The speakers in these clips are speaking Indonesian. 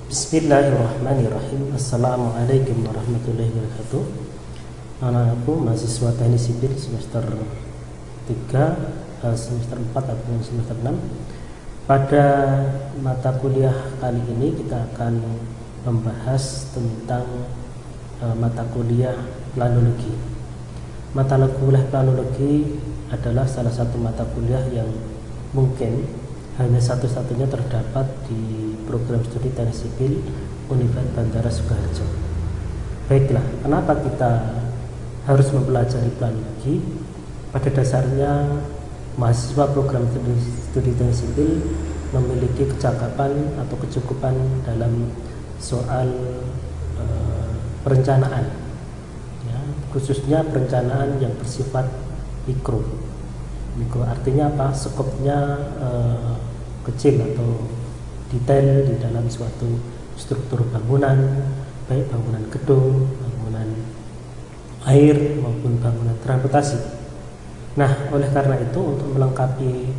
Bismillahirrahmanirrahim. Assalamualaikum warahmatullahi wabarakatuh. Anak-anakku mahasiswa teknik sipil semester 3, semester 4 atau semester 6. Pada mata kuliah kali ini kita akan membahas tentang mata kuliah planologi. Mata kuliah planologi adalah salah satu mata kuliah yang mungkin hanya satu-satunya terdapat di program studi teknik sipil Universitas Bandara Sukoharjo. Baiklah, kenapa kita harus mempelajari planologi? Pada dasarnya mahasiswa program studi teknik sipil memiliki kecakapan atau kecukupan dalam soal perencanaan, ya, khususnya perencanaan yang bersifat mikro. Mikro artinya apa? Skopnya kecil atau detail di dalam suatu struktur bangunan, baik bangunan gedung, bangunan air maupun bangunan transportasi. Nah, oleh karena itu untuk melengkapi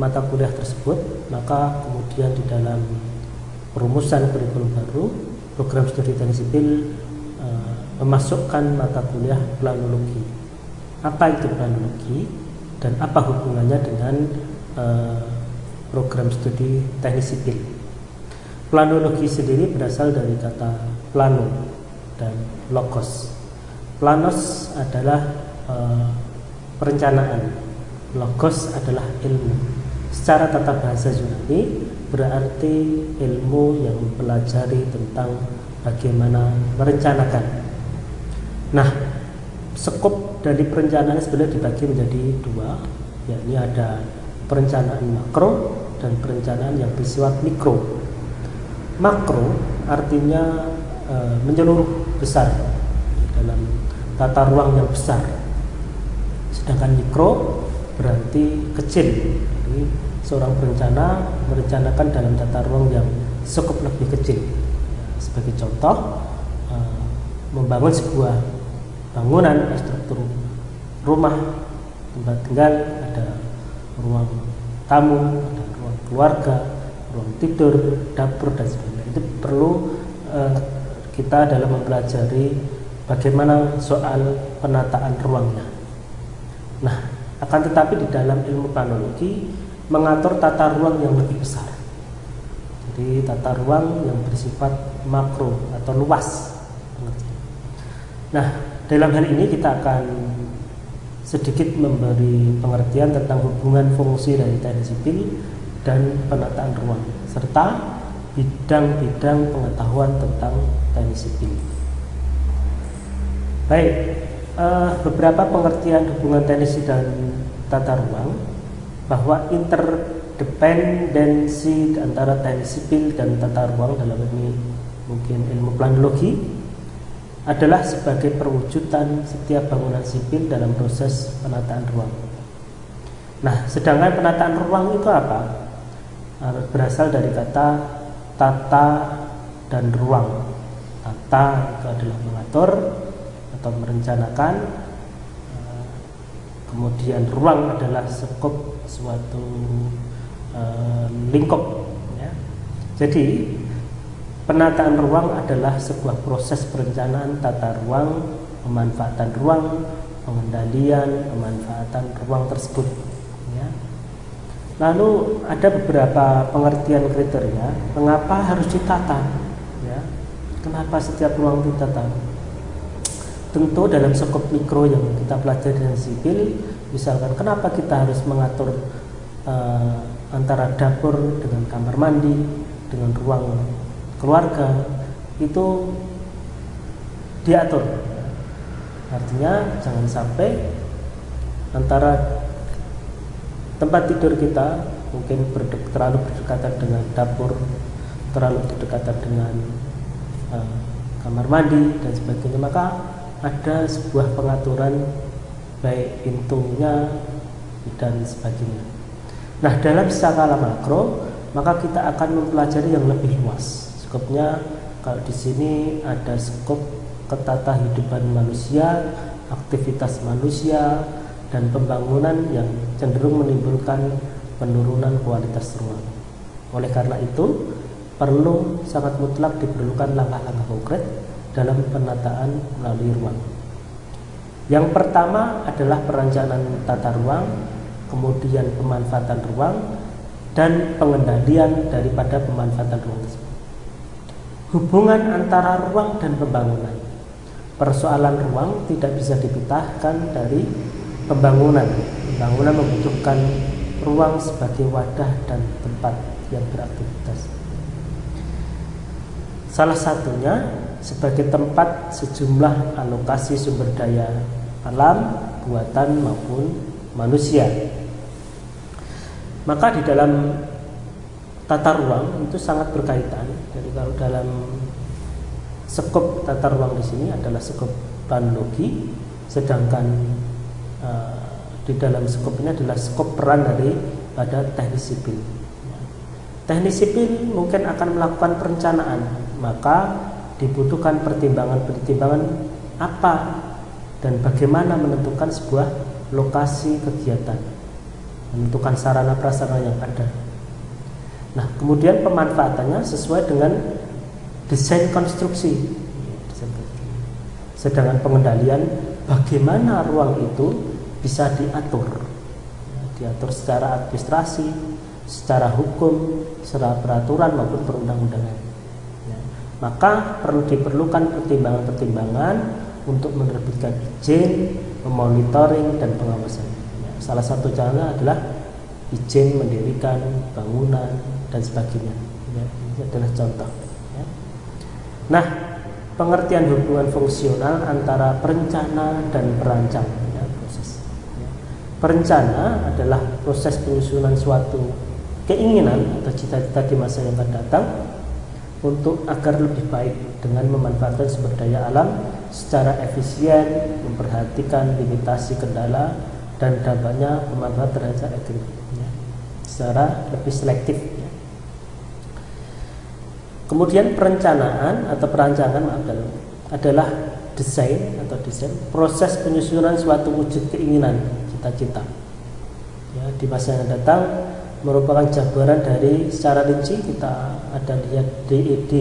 mata kuliah tersebut, maka kemudian di dalam perumusan kurikulum baru, program studi teknik sipil memasukkan mata kuliah planologi. Apa itu planologi dan apa hubungannya dengan program studi teknik sipil? Planologi sendiri berasal dari kata plano dan logos. Planos adalah perencanaan, logos adalah ilmu. Secara tata bahasa Yunani berarti ilmu yang mempelajari tentang bagaimana merencanakan. Nah, skop dari perencanaan sebenarnya dibagi menjadi dua, yakni ada perencanaan makro dan perencanaan yang bersifat mikro. Makro artinya menyeluruh besar dalam tata ruang yang besar, sedangkan mikro berarti kecil. Jadi seorang perencana merencanakan dalam tata ruang yang skop lebih kecil. Sebagai contoh, membangun sebuah bangunan struktur rumah tempat tinggal, ada ruang tamu, ada ruang keluarga, ruang tidur, dapur dan sebagainya. Itu perlu kita dalam mempelajari bagaimana soal penataan ruangnya. Nah, akan tetapi di dalam ilmu planologi mengatur tata ruang yang lebih besar. Jadi tata ruang yang bersifat makro atau luas. Nah, dalam hal ini kita akan sedikit memberi pengertian tentang hubungan fungsi dari teknik sipil dan penataan ruang serta bidang-bidang pengetahuan tentang teknik sipil. Baik, beberapa pengertian hubungan teknik sipil dan tata ruang, bahwa interdependensi antara teknik sipil dan tata ruang dalam ini mungkin ilmu planologi adalah sebagai perwujudan setiap bangunan sipil dalam proses penataan ruang. Nah, sedangkan penataan ruang itu apa? Berasal dari kata tata dan ruang. Tata itu adalah mengatur atau merencanakan, kemudian ruang adalah skop suatu lingkup, ya. Jadi penataan ruang adalah sebuah proses perencanaan tata ruang, pemanfaatan ruang, pengendalian, pemanfaatan ruang tersebut, ya. Lalu ada beberapa pengertian kriteria mengapa harus ditata, ya. Kenapa setiap ruang ditata? Tentu dalam skop mikro yang kita pelajari dengan sipil, misalkan kenapa kita harus mengatur antara dapur dengan kamar mandi dengan ruang keluarga, itu diatur. Artinya jangan sampai antara tempat tidur kita mungkin terlalu berdekatan dengan dapur, terlalu berdekatan dengan kamar mandi dan sebagainya, maka ada sebuah pengaturan baik pintunya dan sebagainya. Nah, dalam skala makro maka kita akan mempelajari yang lebih luas. Skopnya kalau di sini ada skop ketatahidupan manusia, aktivitas manusia, dan pembangunan yang cenderung menimbulkan penurunan kualitas ruang. Oleh karena itu, sangat mutlak diperlukan langkah-langkah konkret dalam penataan melalui ruang. Yang pertama adalah perencanaan tata ruang, kemudian pemanfaatan ruang, dan pengendalian daripada pemanfaatan ruang tersebut. Hubungan antara ruang dan pembangunan. Persoalan ruang tidak bisa dipisahkan dari pembangunan. Pembangunan membutuhkan ruang sebagai wadah dan tempat yang beraktivitas. Salah satunya sebagai tempat sejumlah alokasi sumber daya alam, buatan maupun manusia. Maka di dalam tata ruang itu sangat berkaitan. Jadi kalau dalam skop tata ruang di sini adalah skop planologi, sedangkan di dalam skop ini adalah skop peran pada teknik sipil. Teknik sipil mungkin akan melakukan perencanaan, maka dibutuhkan pertimbangan-pertimbangan apa dan bagaimana menentukan sebuah lokasi kegiatan, menentukan sarana prasarana yang ada. Nah, kemudian pemanfaatannya sesuai dengan desain konstruksi. Sedangkan pengendalian bagaimana ruang itu bisa diatur secara administrasi, secara hukum, secara peraturan maupun perundang-undangan. Maka diperlukan pertimbangan-pertimbangan untuk menerbitkan izin, memonitoring dan pengawasan. Salah satu caranya adalah izin mendirikan bangunan dan sebagainya. Ini adalah contoh. Nah, pengertian hubungan fungsional antara perencana dan perancang. Perencana adalah proses penyusunan suatu keinginan atau cita-cita di masa yang akan datang untuk agar lebih baik dengan memanfaatkan sumber daya alam secara efisien, memperhatikan limitasi kendala dan dampaknya pemanfaatan terhadap ekosistem secara lebih selektif. Kemudian perencanaan atau perancangan adalah desain proses penyusunan suatu wujud keinginan cita-cita di masa yang datang merupakan jabaran dari secara rinci. Kita ada lihat DED,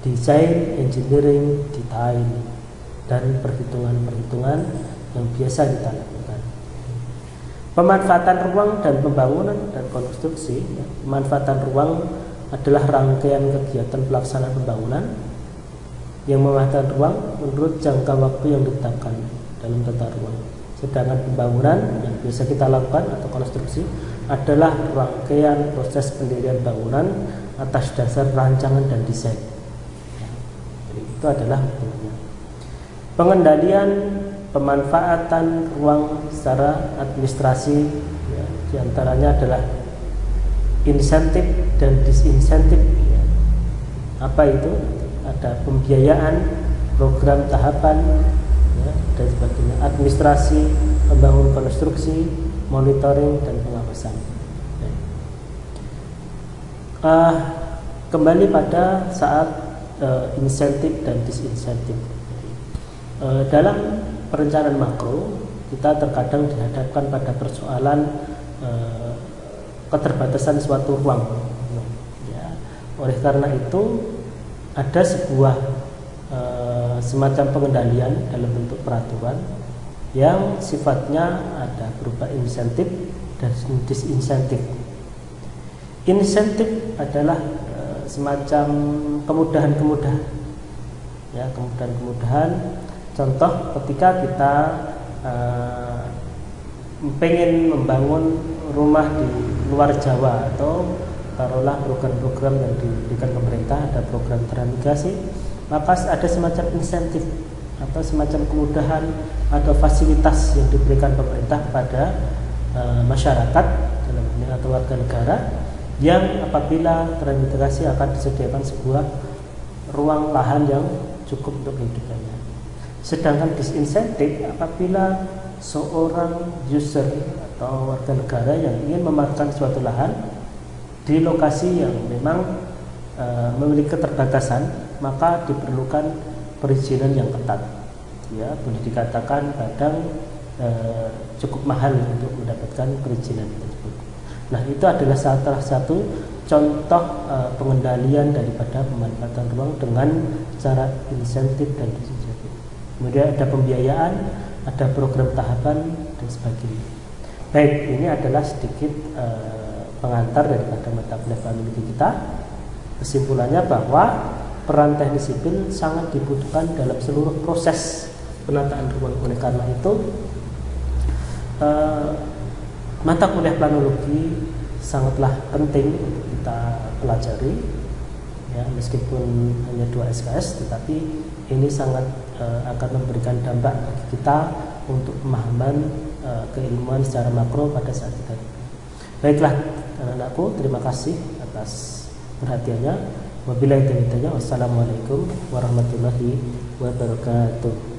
desain, engineering, detail, dan perhitungan-perhitungan yang biasa kita lakukan. Pemanfaatan ruang dan pembangunan dan konstruksi. Pemanfaatan ruang adalah rangkaian kegiatan pelaksanaan pembangunan yang memanfaatkan ruang menurut jangka waktu yang ditetapkan dalam tata ruang. Sedangkan pembangunan yang biasa kita lakukan atau konstruksi adalah rangkaian proses pendirian bangunan atas dasar rancangan dan desain. Jadi itu adalah hubungannya. Pengendalian pemanfaatan ruang secara administrasi, diantaranya adalah insentif dan disinsentif. Apa itu? Ada pembiayaan, program tahapan, dan sebagainya, administrasi, pembangun konstruksi, monitoring dan pengawasan. Kembali pada saat insentif dan disinsentif. Dalam perencanaan makro kita terkadang dihadapkan pada persoalan keterbatasan suatu ruang. Oleh karena itu ada sebuah semacam pengendalian dalam bentuk peraturan yang sifatnya ada berupa insentif dan disinsentif. Insentif adalah semacam kemudahan-kemudahan, kemudahan-kemudahan. Contoh ketika kita pengen membangun rumah di luar Jawa atau taruhlah program-program yang diberikan pemerintah, ada program transmigrasi, maka ada semacam insentif atau semacam kemudahan atau fasilitas yang diberikan pemerintah kepada masyarakat dalam ini atau warga negara yang apabila transmigrasi akan disediakan sebuah ruang lahan yang cukup untuk kehidupannya. Sedangkan disinsentif apabila seorang user atau warga negara yang ingin memanfaatkan suatu lahan di lokasi yang memang memiliki keterbatasan, maka diperlukan perizinan yang ketat. Boleh dikatakan kadang cukup mahal untuk mendapatkan perizinan tersebut. Nah, itu adalah salah satu contoh pengendalian daripada pemanfaatan ruang dengan cara insentif dan disinsentif. Kemudian ada pembiayaan, ada program tahapan dan sebagainya. Baik, ini adalah sedikit pengantar daripada mata kuliah planologi kita. Kesimpulannya bahwa peran teknik sipil sangat dibutuhkan dalam seluruh proses penataan ruang. Oleh karena itu mata kuliah planologi sangatlah penting untuk kita pelajari, ya, meskipun hanya 2 SKS, tetapi ini sangat akan memberikan dampak bagi kita untuk pemahaman keilmuan secara makro pada saat kita. Baiklah anak-anakku, terima kasih atas perhatiannya. Wabillahi taufiq. Wassalamualaikum warahmatullahi wabarakatuh.